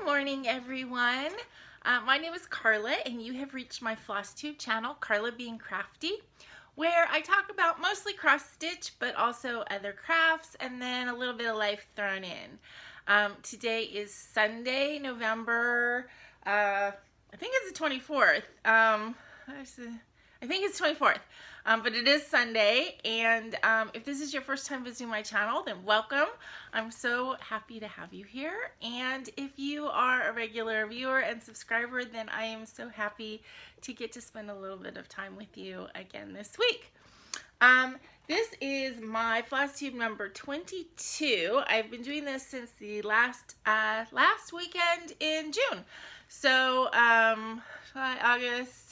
morning, everyone. My name is Karla, and you have reached my FlossTube channel, KarlaBeingCrafty, where I talk about mostly cross stitch, but also other crafts, and then a little bit of life thrown in. Today is Sunday, November, I think it's the 24th. I think it's 24th, but it is Sunday, and if this is your first time visiting my channel, then welcome. I'm so happy to have you here, and if you are a regular viewer and subscriber, then I am so happy to get to spend a little bit of time with you again this week. This is my FlossTube number 22. I've been doing this since the last weekend in June. So, July, August.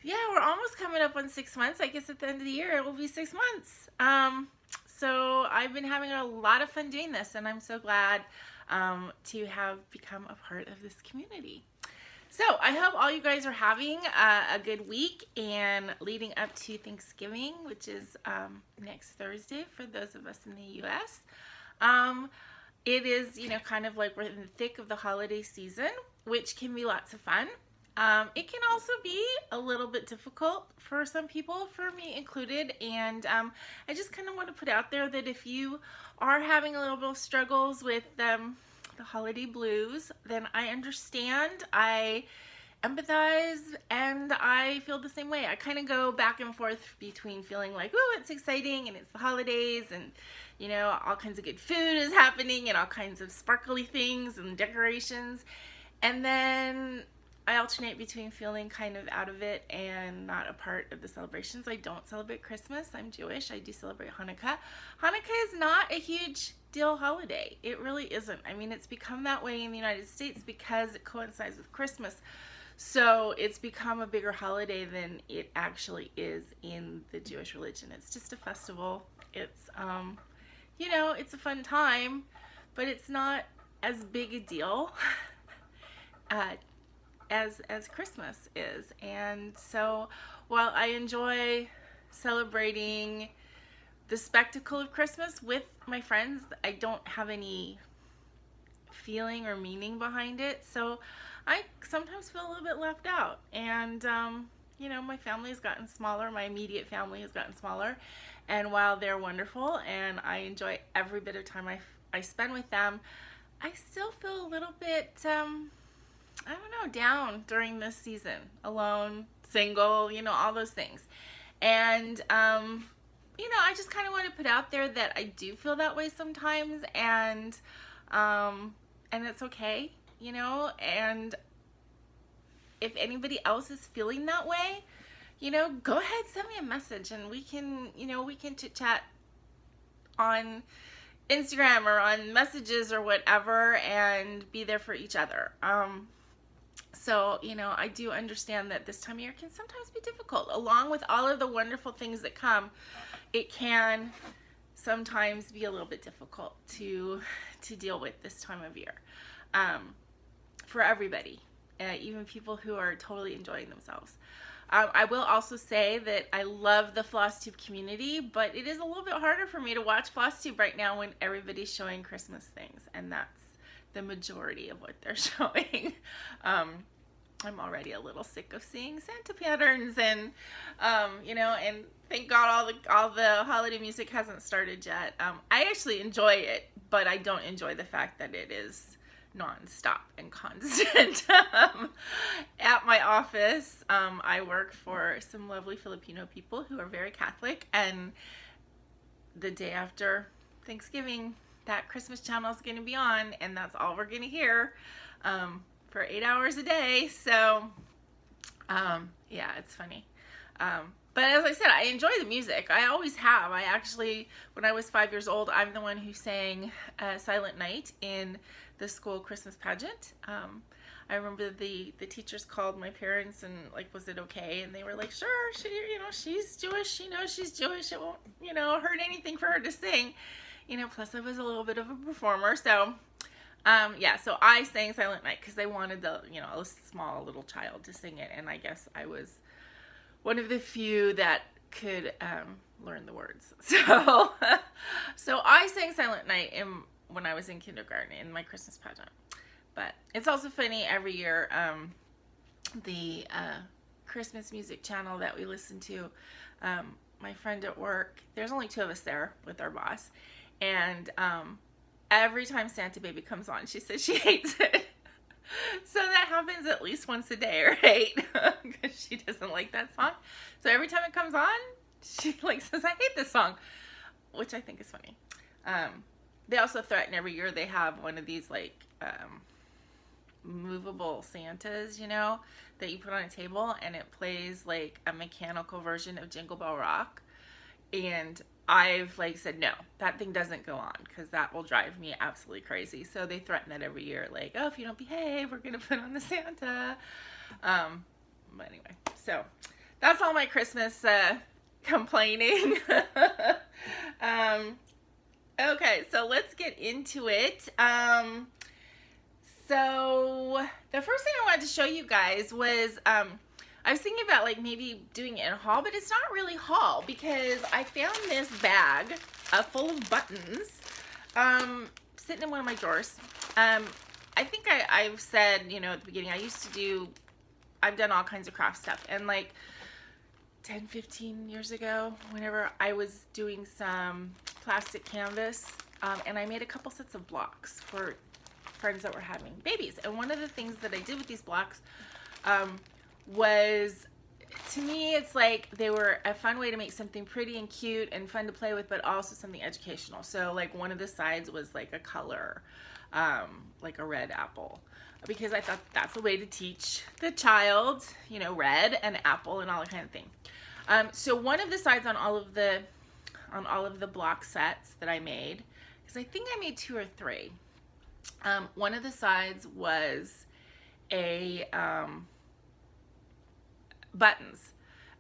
Yeah, we're almost coming up on 6 months. I guess at the end of the year, it will be 6 months. So I've been having a lot of fun doing this, and I'm so glad to have become a part of this community. So I hope all you guys are having a good week and leading up to Thanksgiving, which is next Thursday for those of us in the U.S. It is, you know, kind of like we're in the thick of the holiday season, which can be lots of fun. It can also be a little bit difficult for some people, for me included, and I just kind of want to put out there that if you are having a little bit of struggles with the holiday blues, then I understand, I empathize, and I feel the same way. I kind of go back and forth between feeling like, oh, it's exciting and it's the holidays and, you know, all kinds of good food is happening and all kinds of sparkly things and decorations, and then I alternate between feeling kind of out of it and not a part of the celebrations. I don't celebrate Christmas. I'm Jewish. I do celebrate Hanukkah. Hanukkah is not a huge deal holiday. It really isn't. I mean, it's become that way in the United States because it coincides with Christmas. So it's become a bigger holiday than it actually is in the Jewish religion. It's just a festival. It's, you know, it's a fun time, but it's not as big a deal as Christmas is. And so while I enjoy celebrating the spectacle of Christmas with my friends, I don't have any feeling or meaning behind it. So I sometimes feel a little bit left out. And you know, my family has gotten smaller. My immediate family has gotten smaller. And while they're wonderful and I enjoy every bit of time I spend with them, I still feel a little bit I don't know, down during this season, alone, single, you know, all those things. And, you know, I just kind of want to put out there that I do feel that way sometimes, and it's okay, you know, and if anybody else is feeling that way, you know, go ahead, send me a message, and we can, you know, we can chit chat on Instagram or on messages or whatever, and be there for each other. So, you know, I do understand that this time of year can sometimes be difficult. Along with all of the wonderful things that come, it can sometimes be a little bit difficult to deal with this time of year for everybody, even people who are totally enjoying themselves. I will also say that I love the FlossTube community, but it is a little bit harder for me to watch FlossTube right now when everybody's showing Christmas things, and that's the majority of what they're showing. I'm already a little sick of seeing Santa patterns, and you know, and thank God all the holiday music hasn't started yet. I actually enjoy it, but I don't enjoy the fact that it is non-stop and constant. At my office, I work for some lovely Filipino people who are very Catholic, and the day after Thanksgiving, that Christmas channel is going to be on, and that's all we're going to hear for 8 hours a day. So yeah, it's funny. But as I said, I enjoy the music. I always have. I actually, when I was 5 years old, I'm the one who sang Silent Night in the school Christmas pageant. I remember the teachers called my parents and like, was it okay? And they were like, sure, you know, she's Jewish, she knows she's Jewish, it won't, you know, hurt anything for her to sing. You know, plus I was a little bit of a performer, so yeah, so I sang Silent Night because they wanted the, you know, a small little child to sing it, and I guess I was one of the few that could learn the words. So I sang Silent Night in when I was in kindergarten in my Christmas pageant. But it's also funny every year, the Christmas music channel that we listen to, my friend at work, there's only 2 of us there with our boss, and every time Santa Baby comes on, she says she hates it. So that happens at least once a day, right? Because she doesn't like that song. So every time it comes on, she like says, I hate this song, which I think is funny. They also threaten every year they have one of these like movable Santas, you know, that you put on a table, and it plays like a mechanical version of Jingle Bell Rock. And I've like said, no, that thing doesn't go on because that will drive me absolutely crazy. So they threaten it every year, like, oh, if you don't behave, we're gonna put on the Santa. But anyway, so that's all my Christmas complaining. Okay, so let's get into it. So the first thing I wanted to show you guys was I was thinking about like maybe doing it in a haul, but it's not really haul because I found this bag full of buttons sitting in one of my drawers. I think I've said, you know, at the beginning, I've done all kinds of craft stuff, and like 10-15 years ago, whenever I was doing some plastic canvas, and I made a couple sets of blocks for friends that were having babies. And one of the things that I did with these blocks was, to me, it's like they were a fun way to make something pretty and cute and fun to play with, but also something educational. So like one of the sides was like a color, like a red apple, because I thought that's a way to teach the child, you know, red and apple and all that kind of thing. So one of the sides on all of the block sets that I made, because I think I made 2 or 3. One of the sides was a buttons,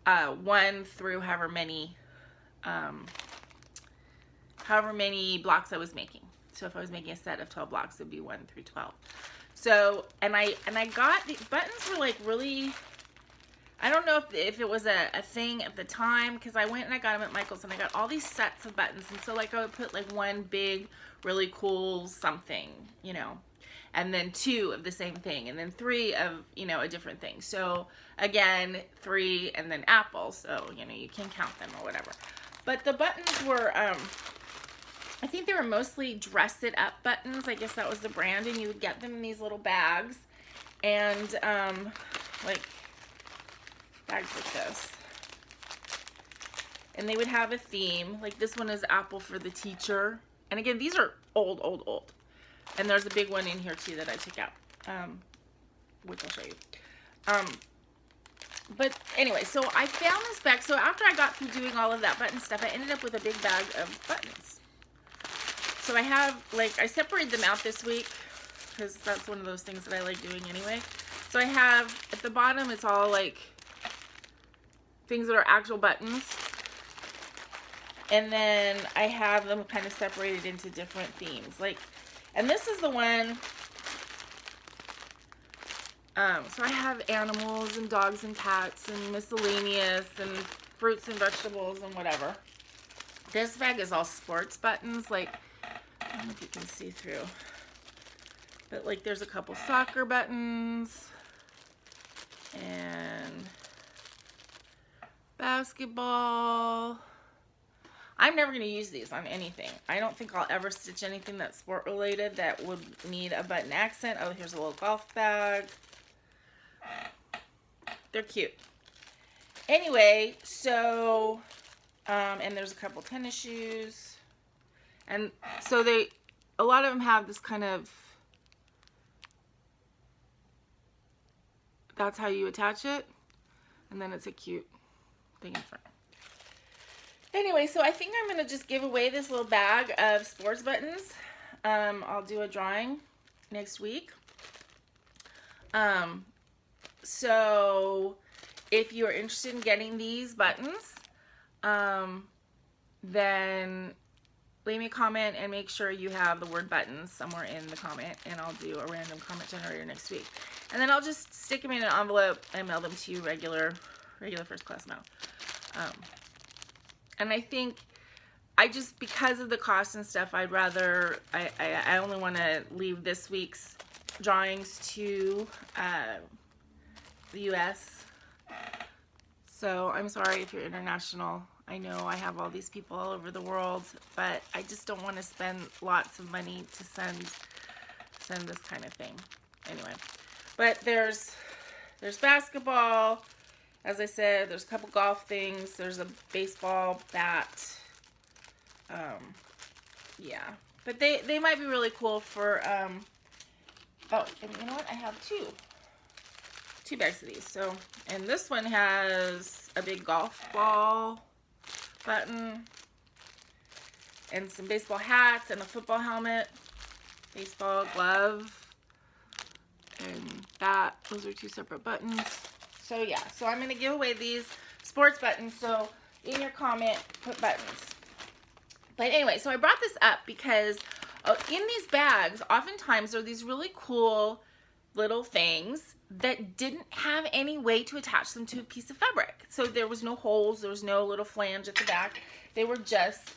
1 through however many blocks I was making. So if I was making a set of 12 blocks, it would be 1 through 12. So and I got the buttons were like really, I don't know if it was a thing at the time, because I went and I got them at Michael's, and I got all these sets of buttons, and so like I would put like 1 big really cool something, you know, and then 2 of the same thing, and then 3 of, you know, a different thing. So again, 3 and then apple, so you know, you can count them or whatever. But the buttons were I think they were mostly dress it up buttons. I guess that was the brand, and you would get them in these little bags, and like bags like this, and they would have a theme. Like this one is apple for the teacher, and again, these are old, and there's a big one in here too that I took out, which I'll show you. But anyway, so I found this bag. So after I got through doing all of that button stuff, I ended up with a big bag of buttons. So I have, like, I separated them out this week because that's one of those things that I like doing anyway. So I have, at the bottom, it's all like things that are actual buttons. And then I have them kind of separated into different themes. Like, and this is the one, so I have animals and dogs and cats and miscellaneous and fruits and vegetables and whatever. This bag is all sports buttons, like, I don't know if you can see through, but like there's a couple soccer buttons and basketball. I'm never going to use these on anything. I don't think I'll ever stitch anything that's sport related that would need a button accent. Oh, here's a little golf bag. They're cute. Anyway, so, and there's a couple tennis shoes. And so a lot of them have this kind of, that's how you attach it. And then it's a cute thing in front. Anyway, so I think I'm going to just give away this little bag of sports buttons. I'll do a drawing next week. So if you're interested in getting these buttons, then leave me a comment and make sure you have the word buttons somewhere in the comment, and I'll do a random comment generator next week. And then I'll just stick them in an envelope and mail them to you regular first class mail. And I think I just, because of the cost and stuff, I'd rather, I only want to leave this week's drawings to the US. So I'm sorry if you're international. I know I have all these people all over the world, but I just don't want to spend lots of money to send this kind of thing. Anyway, but there's basketball. As I said, there's a couple golf things. There's a baseball bat. Yeah, but they might be really cool for, oh, and you know what? I have two bags of these. So, and this one has a big golf ball button and some baseball hats and a football helmet, baseball glove, and that. Those are two separate buttons. So yeah, so I'm going to give away these sports buttons. So in your comment, put buttons. But anyway, so I brought this up because in these bags, oftentimes there are these really cool little things that didn't have any way to attach them to a piece of fabric. So there was no holes, there was no little flange at the back. They were just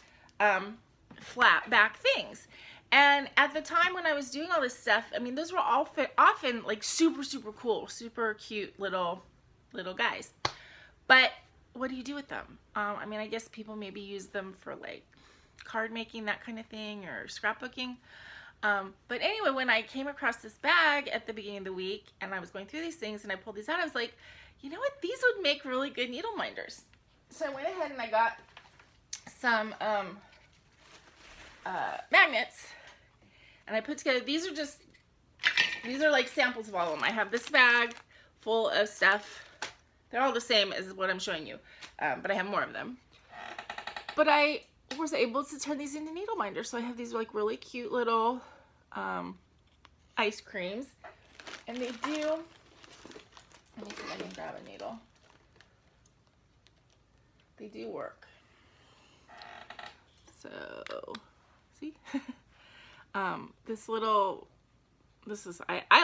flat back things. And at the time when I was doing all this stuff, I mean, those were all often like super, super cool, super cute little guys. But what do you do with them? I mean, I guess people maybe use them for like card making, that kind of thing, or scrapbooking. But anyway, when I came across this bag at the beginning of the week and I was going through these things and I pulled these out, I was like, you know what? These would make really good needle minders. So I went ahead and I got some magnets and I put together, these are like samples of all of them. I have this bag full of stuff. They're all the same as what I'm showing you, but I have more of them. But I was able to turn these into needle minders. So I have these like really cute little ice creams, and they do, let me see if I can grab a needle. They do work. So see, I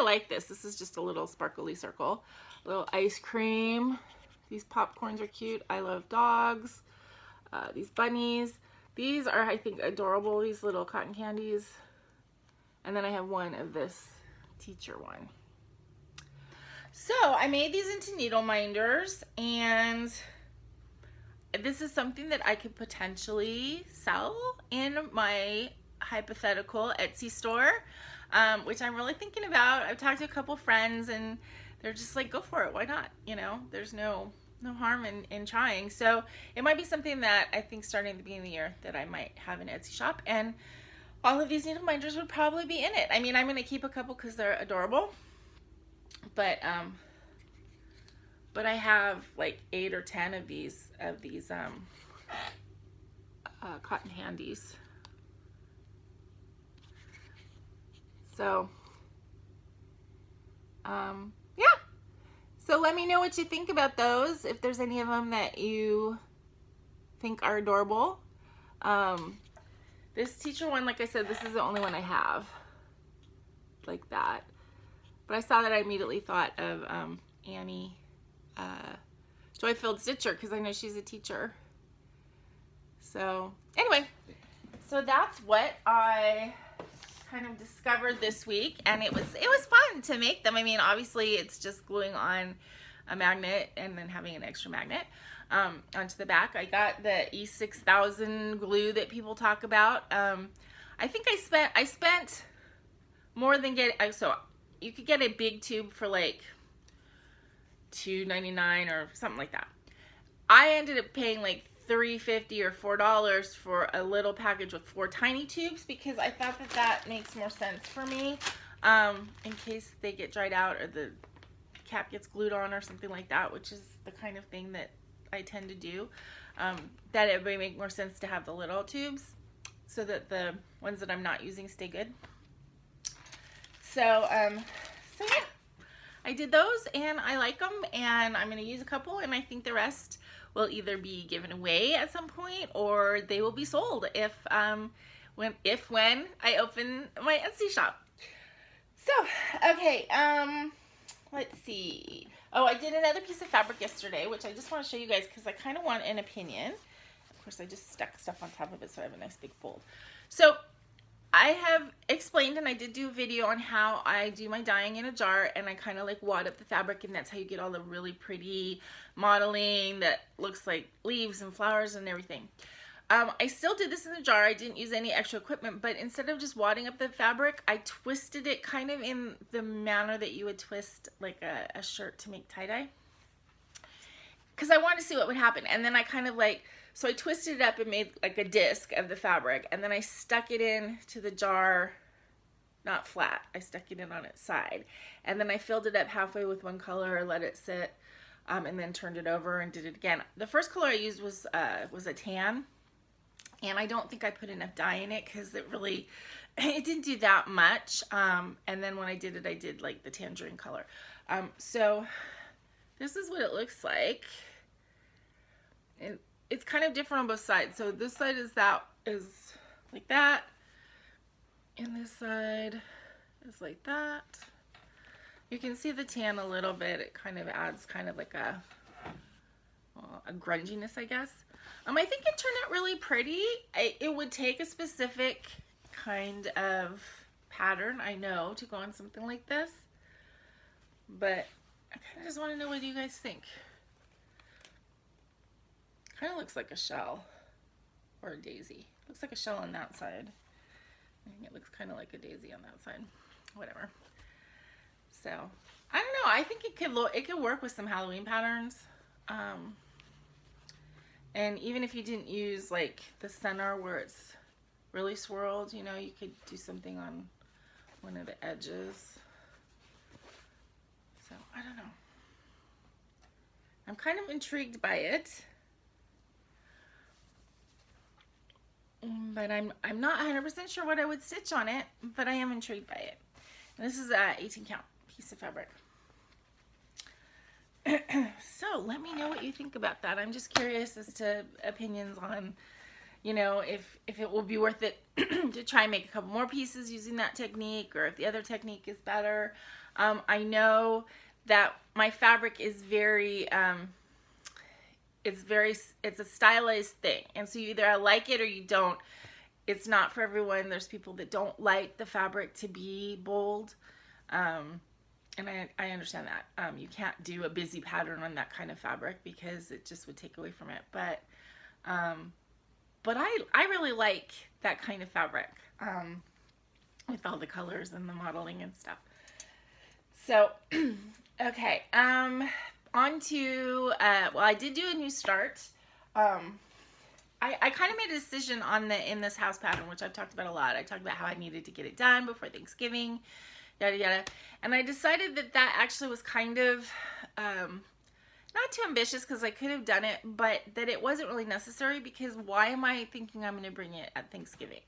like this. This is just a little sparkly circle, a little ice cream. These popcorns are cute. I love dogs. These bunnies. These are, I think, adorable, these little cotton candies. And then I have one of this teacher one. So I made these into needle minders, and this is something that I could potentially sell in my hypothetical Etsy store, which I'm really thinking about. I've talked to a couple friends and they're just like, go for it, why not? You know, there's no harm in trying. So it might be something that I think starting at the beginning of the year that I might have an Etsy shop, and all of these needle minders would probably be in it. I mean, I'm going to keep a couple because they're adorable, but I have like 8 or 10 of these cotton handies. So yeah. So let me know what you think about those, if there's any of them that you think are adorable. This teacher one, like I said, this is the only one I have like that. But I saw that, I immediately thought of Annie Joy-Filled Stitcher, because I know she's a teacher. So anyway, so that's what I kind of discovered this week, and it was fun to make them. I mean, obviously it's just gluing on a magnet and then having an extra magnet onto the back. I got the E6000 glue that people talk about. I think I spent more than so you could get a big tube for like $2.99 or something like that. I ended up paying like $3.50 or $4 for a little package with 4 tiny tubes, because I thought that makes more sense for me, in case they get dried out or the cap gets glued on or something like that, which is the kind of thing that I tend to do. That it would make more sense to have the little tubes so that the ones that I'm not using stay good. So yeah, I did those and I like them, and I'm going to use a couple, and I think the rest will either be given away at some point or they will be sold if when I open my Etsy shop. So, okay, let's see. Oh, I did another piece of fabric yesterday, which I just want to show you guys because I kind of want an opinion. course, I just stuck stuff on top of it so I have a nice big fold. So I have explained, and I did do a video on how I do my dyeing in a jar, and I kind of like wad up the fabric, and that's how you get all the really pretty modeling that looks like leaves and flowers and everything. I still did this in the jar. I didn't use any extra equipment, but instead of just wadding up the fabric, I twisted it kind of in the manner that you would twist like a shirt to make tie-dye, because I wanted to see what would happen. And then I kind of like, so I twisted it up and made like a disc of the fabric, and then I stuck it in to the jar, not flat, I stuck it in on its side, and then I filled it up halfway with one color, let it sit, and then turned it over and did it again. The first color I used was a tan, and I don't think I put enough dye in it because it didn't do that much. And then when I did it, I did like the tangerine color. So this is what it looks like. It's kind of different on both sides. So this side is like that, and this side is like that. You can see the tan a little bit. It kind of adds kind of like a grunginess, I guess. I think it turned out really pretty. It would take a specific kind of pattern, I know, to go on something like this, but I kind of just want to know, what do you guys think? Kind of looks like a shell or a daisy. Looks like a shell on that side. I think it looks kind of like a daisy on that side. Whatever. So I don't know. I think it could work with some Halloween patterns. And even if you didn't use like the center where it's really swirled, you know, you could do something on one of the edges. So I don't know. I'm kind of intrigued by it. But I'm not 100% sure what I would stitch on it, but I am intrigued by it. And this is a 18 count piece of fabric. So let me know what you think about that. I'm just curious as to opinions on, you know, if it will be worth it to try and make a couple more pieces using that technique, or if the other technique is better. I know that my fabric is very, it's a stylized thing, and so you either like it or you don't. It's not for everyone. There's people that don't like the fabric to be bold, and I understand that. You can't do a busy pattern on that kind of fabric because it just would take away from it. But I really like that kind of fabric, with all the colors and the modeling and stuff. So okay, on to, well, I did do a new start. I kind of made a decision on in this house pattern, which I've talked about a lot. I talked about how I needed to get it done before Thanksgiving, yada yada. And I decided that actually was kind of not too ambitious, because I could have done it, but that it wasn't really necessary, because why am I thinking I'm going to bring it at Thanksgiving?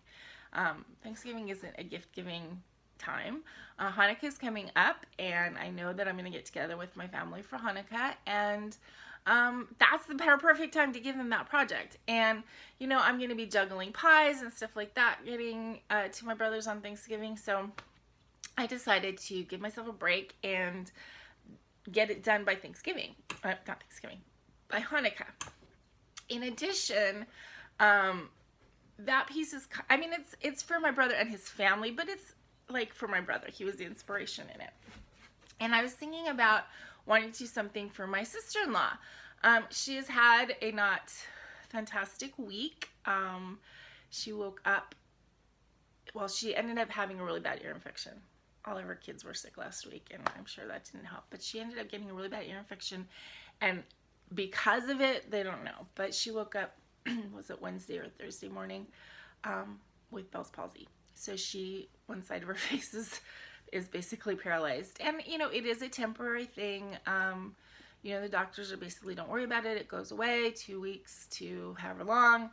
Thanksgiving isn't a gift giving time. Hanukkah is coming up, and I know that I'm going to get together with my family for Hanukkah, and that's the perfect time to give them that project. And you know, I'm going to be juggling pies and stuff like that, getting to my brother's on Thanksgiving. So I decided to give myself a break and get it done by Thanksgiving. Not Thanksgiving, by Hanukkah. In addition, that piece is, I mean, it's for my brother and his family, but it's like for my brother. He was the inspiration in it. And I was thinking about wanting to do something for my sister-in-law. She has had a not fantastic week. She woke up, well, she ended up having a really bad ear infection. All of her kids were sick last week, and I'm sure that didn't help. But she ended up getting a really bad ear infection, and because of it, they don't know. But she woke up, was it Wednesday or Thursday morning, with Bell's palsy. So one side of her face is basically paralyzed. And, you know, it is a temporary thing. You know, the doctors are basically, don't worry about it. It goes away, 2 weeks to however long.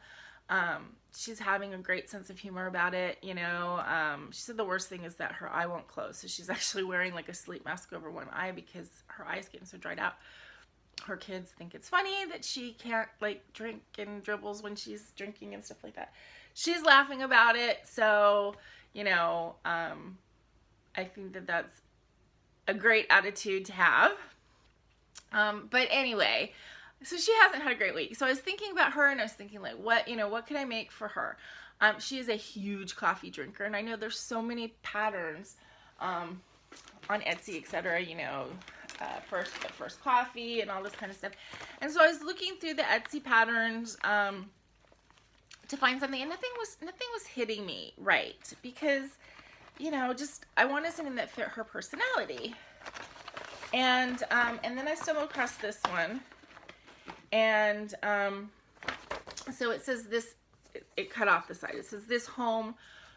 She's having a great sense of humor about it. You know, she said the worst thing is that her eye won't close. So she's actually wearing like a sleep mask over one eye because her eye is getting so dried out. Her kids think it's funny that she can't like drink and dribbles when she's drinking and stuff like that. She's laughing about it. So, you know, I think that that's a great attitude to have. But anyway, so she hasn't had a great week. So I was thinking about her, and I was thinking like, what could I make for her? She is a huge coffee drinker, and I know there's so many patterns on Etsy, etc. First coffee and all this kind of stuff. And so I was looking through the Etsy patterns to find something, and nothing was hitting me right, because just I wanted something that fit her personality. And then I stumbled across this one, and so it says this. It cut off the side. It says this home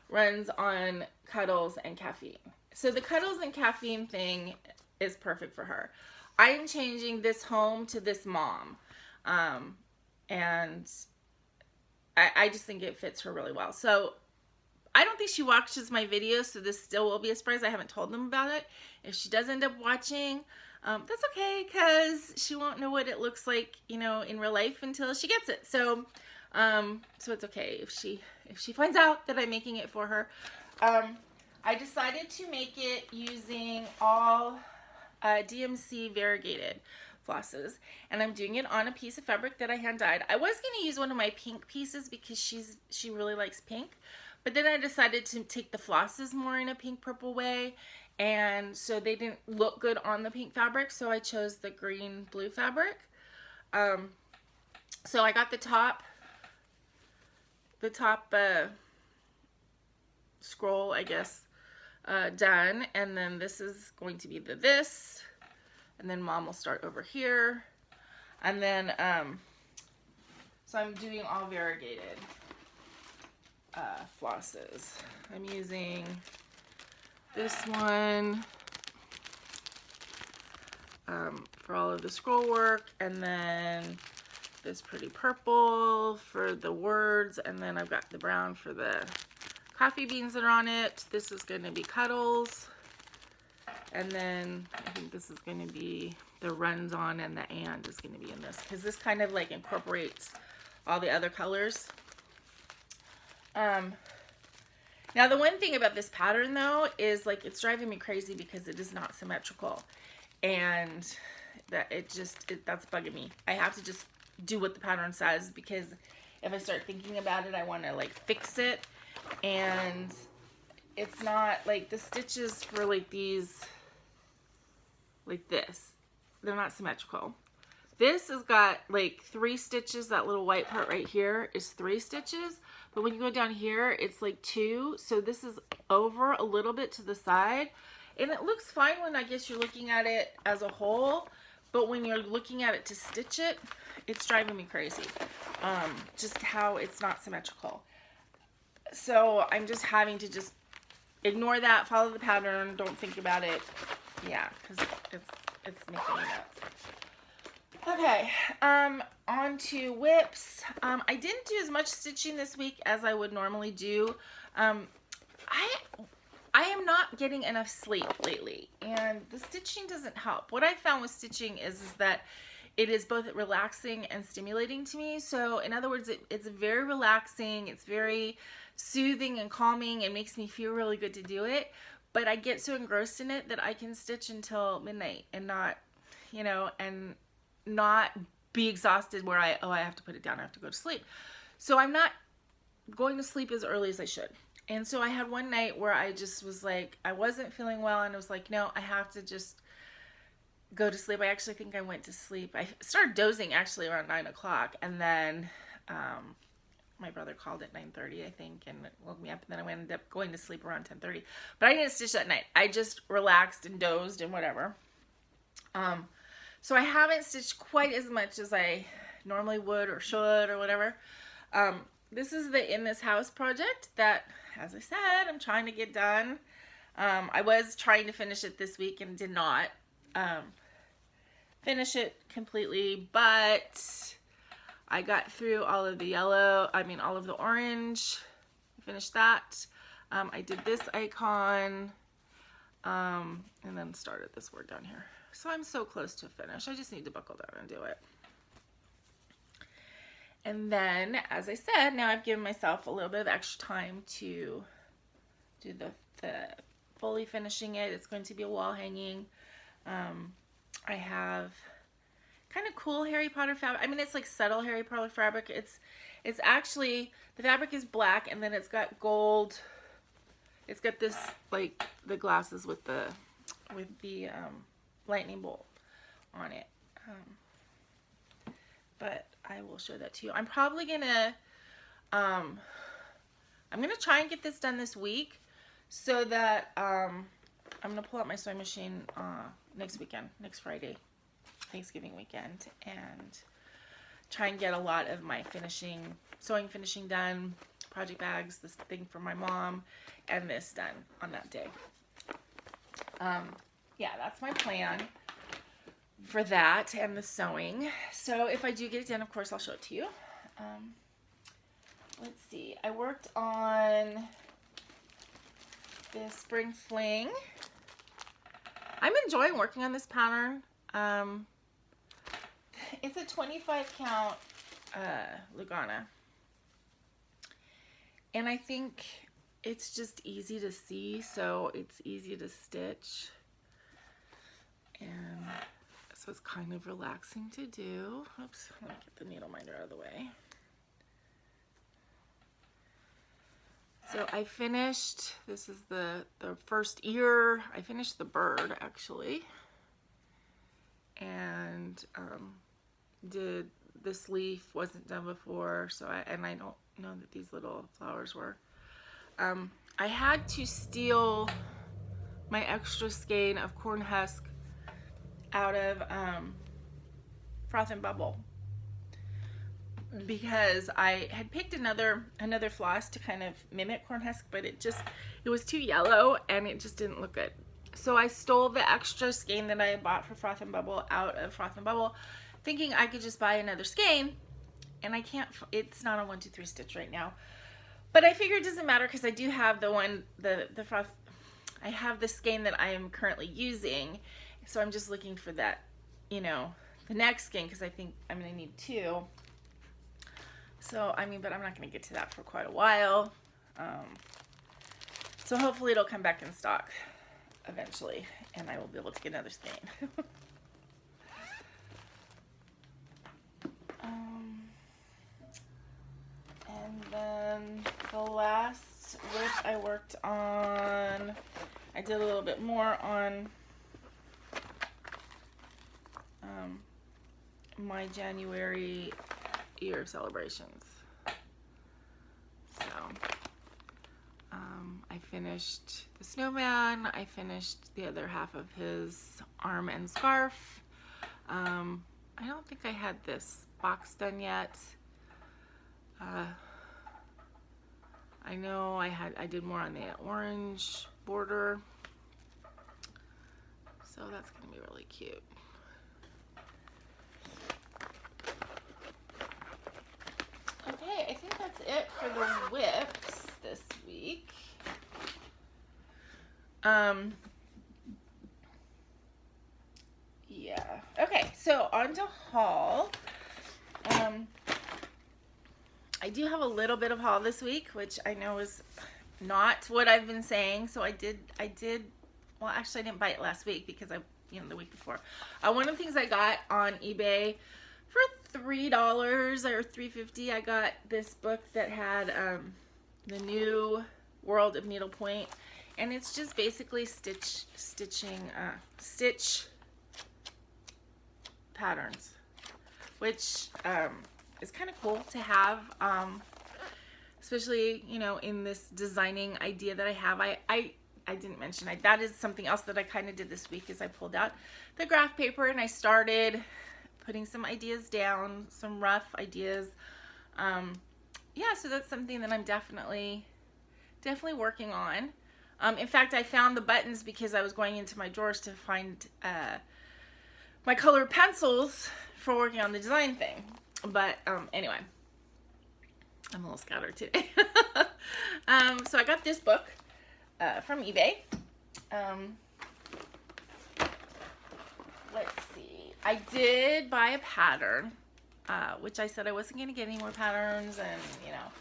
runs on cuddles and caffeine. So the cuddles and caffeine thing is perfect for her. I am changing this home to this mom, and I just think it fits her really well. So I don't think she watches my videos, so this still will be a surprise. I haven't told them about it. If she does end up watching, that's okay, because she won't know what it looks like, in real life until she gets it. So it's okay if she finds out that I'm making it for her. I decided to make it using all DMC variegated flosses, and I'm doing it on a piece of fabric that I hand dyed. I was going to use one of my pink pieces because she really likes pink, but then I decided to take the flosses more in a pink purple way, and so they didn't look good on the pink fabric, so I chose the green blue fabric. So I got the top scroll, I guess, done, and then this is going to be this, and then mom will start over here, and then so I'm doing all variegated flosses. I'm using this one for all of the scroll work, and then this pretty purple for the words, and then I've got the brown for the coffee beans that are on it. This is going to be Cuddles, and then I think this is going to be the runs on, and the and is going to be in this, because this kind of like incorporates all the other colors. Now the one thing about this pattern though is like it's driving me crazy because it is not symmetrical, and that's bugging me. I have to just do what the pattern says, because if I start thinking about it, I want to like fix it, and it's not like the stitches for like these, like this, they're not symmetrical. This has got like 3 stitches. That little white part right here is 3 stitches, but when you go down here it's like 2, so this is over a little bit to the side, and it looks fine when I guess you're looking at it as a whole, but when you're looking at it to stitch it, it's driving me crazy, just how it's not symmetrical. So I'm just having to just ignore that, follow the pattern, don't think about it. Yeah, because it's making me nuts. Okay, on to whips. I didn't do as much stitching this week as I would normally do. I am not getting enough sleep lately, and the stitching doesn't help. What I found with stitching is that it is both relaxing and stimulating to me. So in other words, it's very relaxing, it's very soothing and calming, and makes me feel really good to do it, but I get so engrossed in it that I can stitch until midnight and not, and not be exhausted where I have to put it down, I have to go to sleep. So I'm not going to sleep as early as I should. And so I had one night where I just was like, I wasn't feeling well, and I was like, no, I have to just go to sleep. I actually think I went to sleep. I started dozing actually around 9 o'clock, and then my brother called at 9:30, I think, and woke me up, and then I ended up going to sleep around 10:30. But I didn't stitch that night. I just relaxed and dozed and whatever. So I haven't stitched quite as much as I normally would or should or whatever. This is the In This House project that, as I said, I'm trying to get done. I was trying to finish it this week and did not finish it completely, but I got through all of the all of the orange. I finished that. I did this icon, and then started this word down here. So I'm so close to finish. I just need to buckle down and do it. And then, as I said, now I've given myself a little bit of extra time to do the fully finishing it. It's going to be a wall hanging. I have kind of cool Harry Potter fabric. I mean, it's like subtle Harry Potter fabric. It's actually, the fabric is black, and then it's got gold. It's got this, like, the glasses with the lightning bolt on it. But I will show that to you. I'm probably gonna, I'm gonna try and get this done this week, so that I'm gonna pull out my sewing machine next weekend, next Friday, Thanksgiving weekend, and try and get a lot of my sewing finishing done, project bags, this thing for my mom, and this done on that day. Yeah, that's my plan for that and the sewing. So if I do get it done, of course, I'll show it to you. Let's see. I worked on this Spring Fling. I'm enjoying working on this pattern. It's a 25 count Lugana. And I think it's just easy to see, so it's easy to stitch. And so it's kind of relaxing to do. Oops, let me get the needle minder out of the way. So I finished, this is the first ear. I finished the bird, actually. And did this leaf, wasn't done before, so I don't know that these little flowers were. I had to steal my extra skein of corn husk out of Froth and Bubble, because I had picked another floss to kind of mimic corn husk, but it was too yellow and it just didn't look good. So I stole the extra skein that I had bought for Froth and Bubble out of Froth and Bubble, thinking I could just buy another skein, and I can't, it's not a 1, 2, 3 stitch right now. But I figured it doesn't matter, because I do have the Froth, I have the skein that I am currently using, so I'm just looking for that, you know, the next skein, because I think I'm going to need 2. So, I mean, but I'm not going to get to that for quite a while. So hopefully it'll come back in stock eventually, and I will be able to get another skein. And then the last whip I worked on, I did a little bit more on my January year celebrations. So I finished the snowman, I finished the other half of his arm and scarf. I don't think I had this box done yet. I know I did more on the orange border, so that's gonna be really cute. Okay, I think that's it for the whips this week. Yeah. Okay, so on to haul. I do have a little bit of haul this week, which I know is not what I've been saying. So I did, well, actually I didn't buy it last week because the week before. One of the things I got on eBay for $3 or $3.50, I got this book that had the new World of Needlepoint, and it's just basically stitch patterns, which is kind of cool to have, especially, you know, in this designing idea that I have. I didn't mention, that is something else that I kind of did this week, is I pulled out the graph paper and I started putting some ideas down, some rough ideas. Yeah, so that's something that I'm definitely working on. In fact, I found the buttons because I was going into my drawers to find my colored pencils for working on the design thing. But anyway, I'm a little scattered today. So I got this book from eBay. Let's see. I did buy a pattern, which I said I wasn't going to get any more patterns, and you know.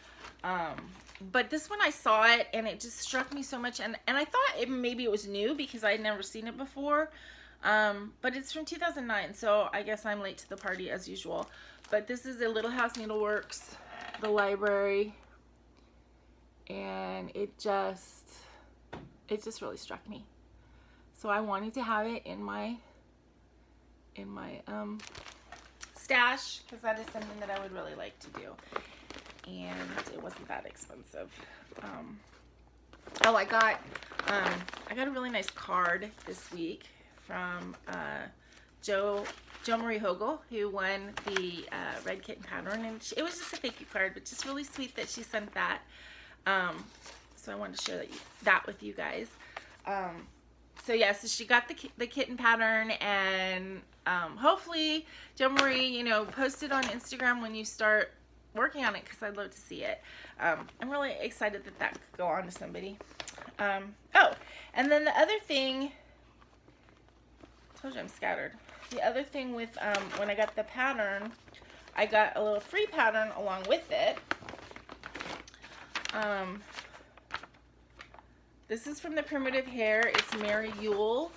But this one, I saw it and it just struck me so much, and I thought maybe it was new because I had never seen it before. But it's from 2009, so I guess I'm late to the party as usual. But this is a Little House Needleworks, the library, and it just really struck me. So I wanted to have it in my stash, because that is something that I would really like to do, and it wasn't that expensive. Oh, I got a really nice card this week from Jo Marie Hogle, who won the Red Kitten pattern, and it was just a thank you card, but just really sweet that she sent that. So I wanted to share that with you guys. So yeah, so she got the kitten pattern, and hopefully Jo Marie, you know, post it on Instagram when you start working on it, because I'd love to see it. I'm really excited that could go on to somebody. Oh, and then the other thing, I told you I'm scattered. The other thing with when I got the pattern, I got a little free pattern along with it. This is from the Primitive Hair. It's Merry Yule.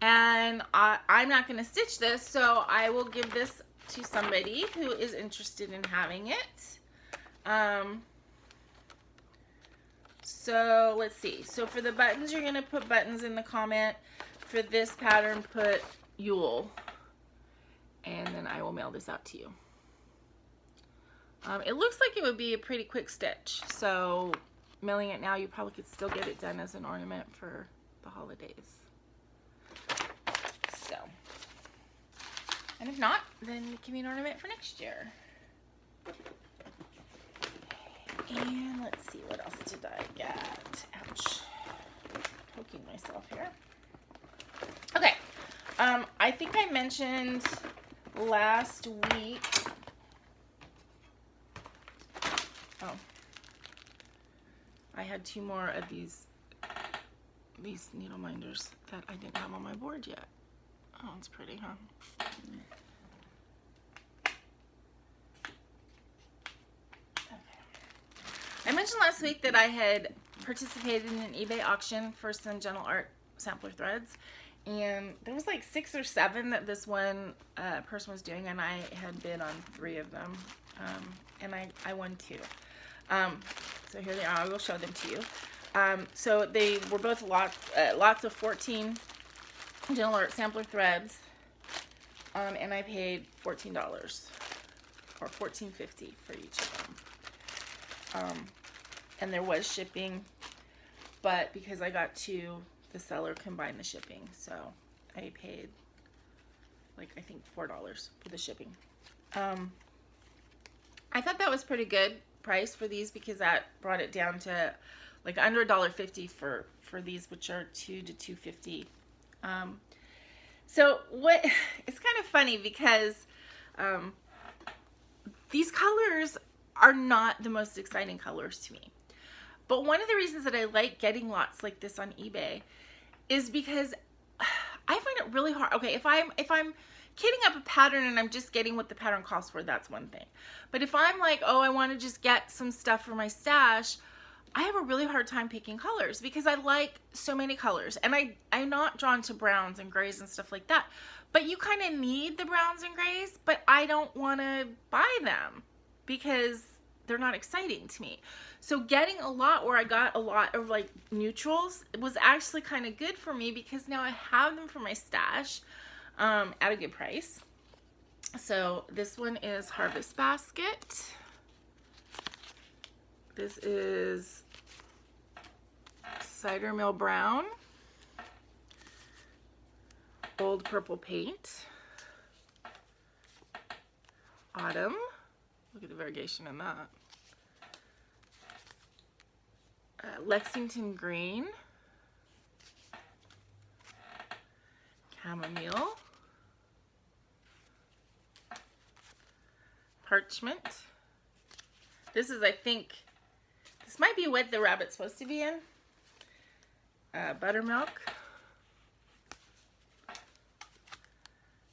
And I'm not going to stitch this, so I will give this to somebody who is interested in having it. So let's see. So for the buttons, you're going to put buttons in the comment. For this pattern, put Yule. And then I will mail this out to you. It looks like it would be a pretty quick stitch. So mailing it now, you probably could still get it done as an ornament for the holidays. So, and if not, then it can be an ornament for next year. And let's see, what else did I get? Ouch. Poking myself here. Okay. I think I mentioned last week. Oh. I had 2 more of these needle minders that I didn't have on my board yet. Oh, it's pretty, huh? I mentioned last week that I had participated in an eBay auction for some Gentle Art sampler threads, and there was like 6 or 7 that this one person was doing, and I had bid on 3 of them, and I won 2. So here they are. I will show them to you. So they were both lots of 14 Gentle Art sampler threads, and I paid $14 or $14.50 for each of them. And there was shipping, but because I got 2, the seller combined the shipping, so I paid like I think $4 for the shipping. I thought that was pretty good price for these, because that brought it down to like under $1.50 for these, which are $2 to $2.50. So what, it's kind of funny because these colors are not the most exciting colors to me. But one of the reasons that I like getting lots like this on eBay is because I find it really hard. Okay, if I'm kitting up a pattern and I'm just getting what the pattern calls for, that's one thing. But if I'm like, oh, I want to just get some stuff for my stash, I have a really hard time picking colors because I like so many colors, and I'm not drawn to browns and grays and stuff like that. But you kind of need the browns and grays, but I don't want to buy them because they're not exciting to me. So getting a lot where I got a lot of like neutrals was actually kind of good for me, because now I have them for my stash at a good price. So this one is Harvest Basket. This is Cider Mill Brown, Old Purple Paint, Autumn. Look at the variegation in that. Lexington Green, Chamomile, Parchment. This is, I think, this might be what the rabbit's supposed to be in. Buttermilk,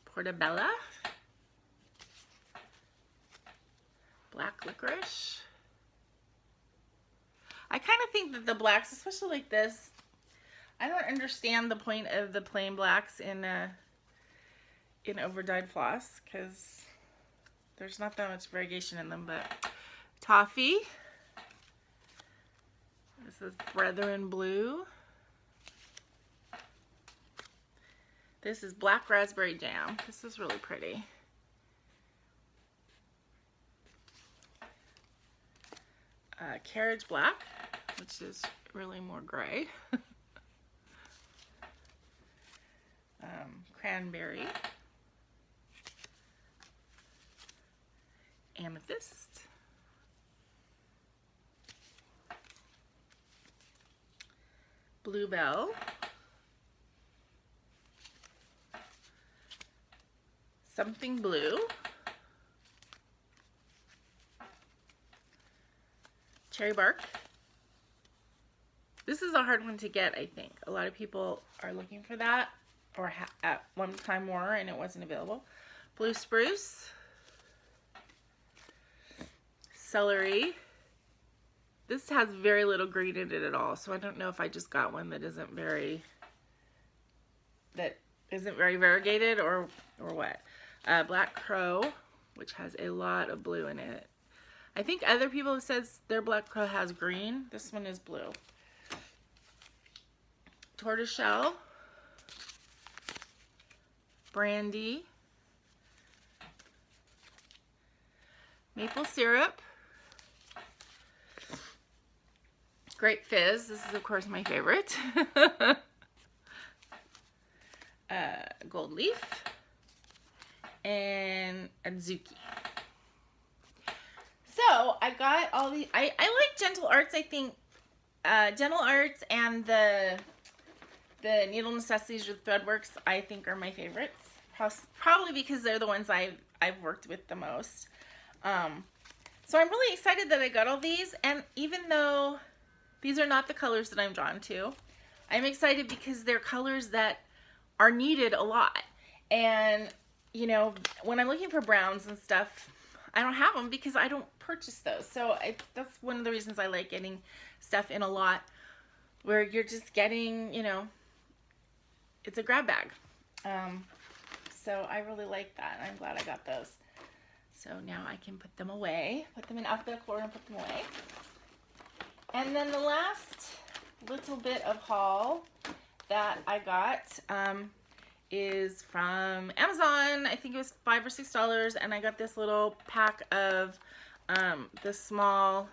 Portobello, Black Licorice. I kind of think that the blacks, especially like this, I don't understand the point of the plain blacks in overdyed floss, because there's not that much variegation in them. But toffee. This is Brethren Blue. This is Black Raspberry Jam. This is really pretty. Carriage Black, which is really more gray. Cranberry. Amethyst. Bluebell. Something Blue. Cherry Bark. This is a hard one to get, I think. A lot of people are looking for that, or at one time were, and it wasn't available. Blue Spruce. Celery. This has very little green in it at all, so I don't know if I just got one that isn't very variegated or what. Black Crow, which has a lot of blue in it. I think other people have said their Black Crow has green. This one is blue. Tortoiseshell. Brandy. Maple Syrup. Grape Fizz. This is, of course, my favorite. Gold Leaf. And Adzuki. So I got all these. I like Gentle Arts. I think Gentle Arts and the Needle Necessities with ThreadWorx, I think, are my favorites. Probably because they're the ones I've worked with the most. So I'm really excited that I got all these, and even though these are not the colors that I'm drawn to, I'm excited because they're colors that are needed a lot. And you know, when I'm looking for browns and stuff, I don't have them because I don't purchase those. So that's one of the reasons I like getting stuff in a lot where you're just getting, you know, it's a grab bag. So I really like that. I'm glad I got those. So now I can put them away, put them in alphabetical order and put them away. And then the last little bit of haul that I got is from Amazon. I think it was $5 or $6, and I got this little pack of this small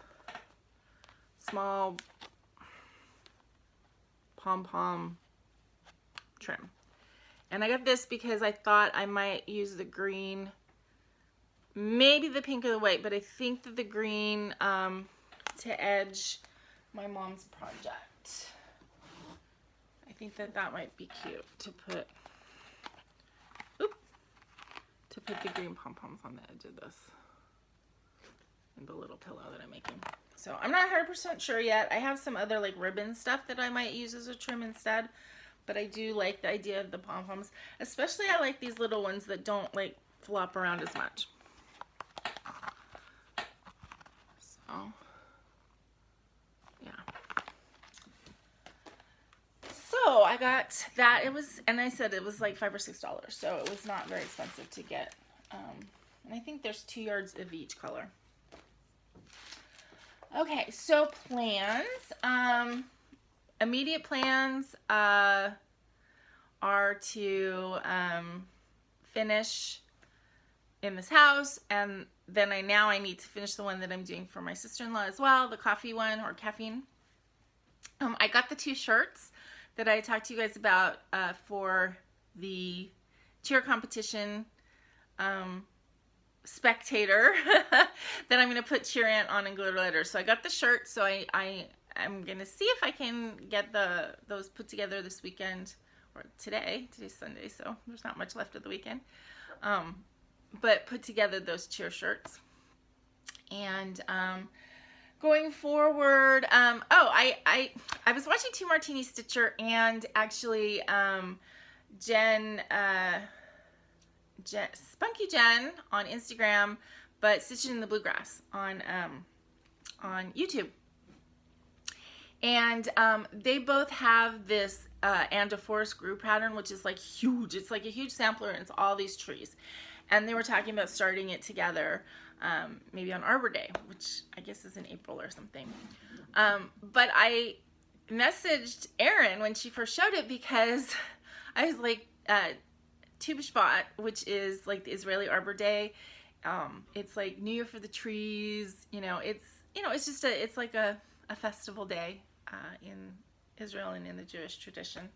pom-pom trim. And I got this because I thought I might use the green, maybe the pink or the white, but I think that the green to edge my mom's project. I think that might be cute to put, the green pom-poms on the edge of this and the little pillow that I'm making. So I'm not 100% sure yet. I have some other like ribbon stuff that I might use as a trim instead, but I do like the idea of the pom-poms. Especially I like these little ones that don't like flop around as much. So yeah. So I got that. It was, and I said it was like $5 or $6, so it was not very expensive to get. And I think there's 2 yards of each color. Okay, so plans. Immediate plans are to finish in this house, and then I need to finish the one that I'm doing for my sister-in-law as well, the coffee one, or caffeine. I got the 2 shirts that I talked to you guys about for the cheer competition spectator that I'm going to put cheer ant on and glitter letters. So I got the shirt, so I'm going to see if I can get those put together this weekend, or today. Today's Sunday, so there's not much left of the weekend. But put together those cheer shirts. And going forward, I was watching Two Martini Stitcher, and actually Spunky Jen on Instagram, but Stitching in the Bluegrass on YouTube. And they both have this and a forest grew pattern, which is like huge. It's like a huge sampler, and it's all these trees. And they were talking about starting it together, maybe on Arbor Day, which I guess is in April or something. But I messaged Erin when she first showed it, because I was like, Tu B'Shvat, which is like the Israeli Arbor Day. It's like New Year for the trees. It's just it's like a festival day in Israel and in the Jewish tradition.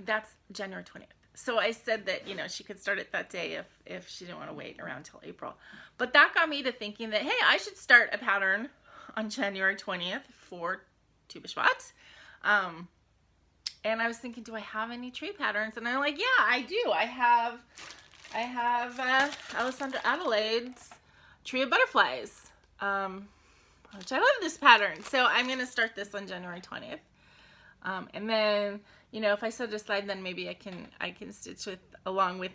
That's January 20th. So I said that, she could start it that day if she didn't want to wait around till April. But that got me to thinking that, hey, I should start a pattern on January 20th for Tu B'Shvat. And I was thinking, do I have any tree patterns? And I'm like, yeah, I do. I have Alessandra Adelaide's Tree of Butterflies, which I love this pattern. So I'm going to start this on January 20th. And then, if I set it aside, then maybe I can stitch along with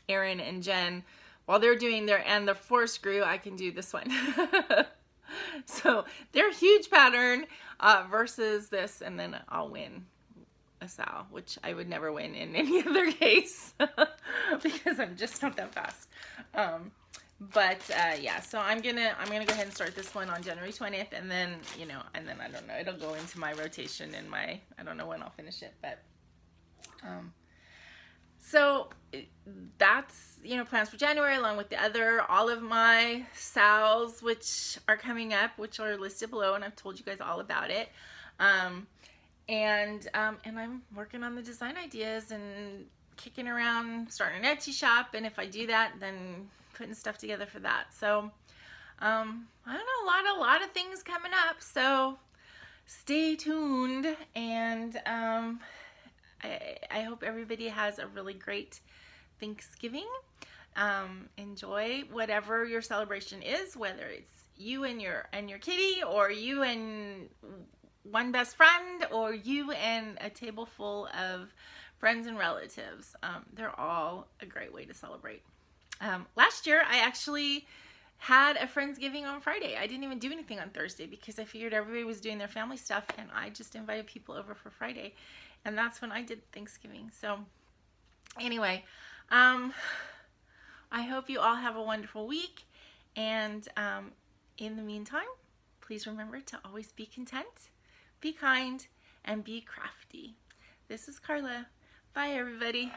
Erin and Jen while they're doing the forest grew. I can do this one. So their huge pattern versus this, and then I'll win a sow, which I would never win in any other case because I'm just not that fast. Yeah, so I'm gonna go ahead and start this one on January 20th, and then I don't know, it'll go into my rotation and I don't know when I'll finish it, but so that's plans for January, along with all of my sows which are coming up, which are listed below, and I've told you guys all about it. And I'm working on the design ideas and kicking around starting an Etsy shop, and if I do that, then putting stuff together for that. So I don't know, a lot of things coming up, so stay tuned, and I hope everybody has a really great Thanksgiving. Enjoy whatever your celebration is, whether it's you and your kitty, or you and one best friend, or you and a table full of friends and relatives. They're all a great way to celebrate. Last year, I actually had a Friendsgiving on Friday. I didn't even do anything on Thursday because I figured everybody was doing their family stuff, and I just invited people over for Friday, and that's when I did Thanksgiving. So anyway, I hope you all have a wonderful week, and in the meantime, please remember to always be content, be kind, and be crafty. This is Karla. Bye, everybody.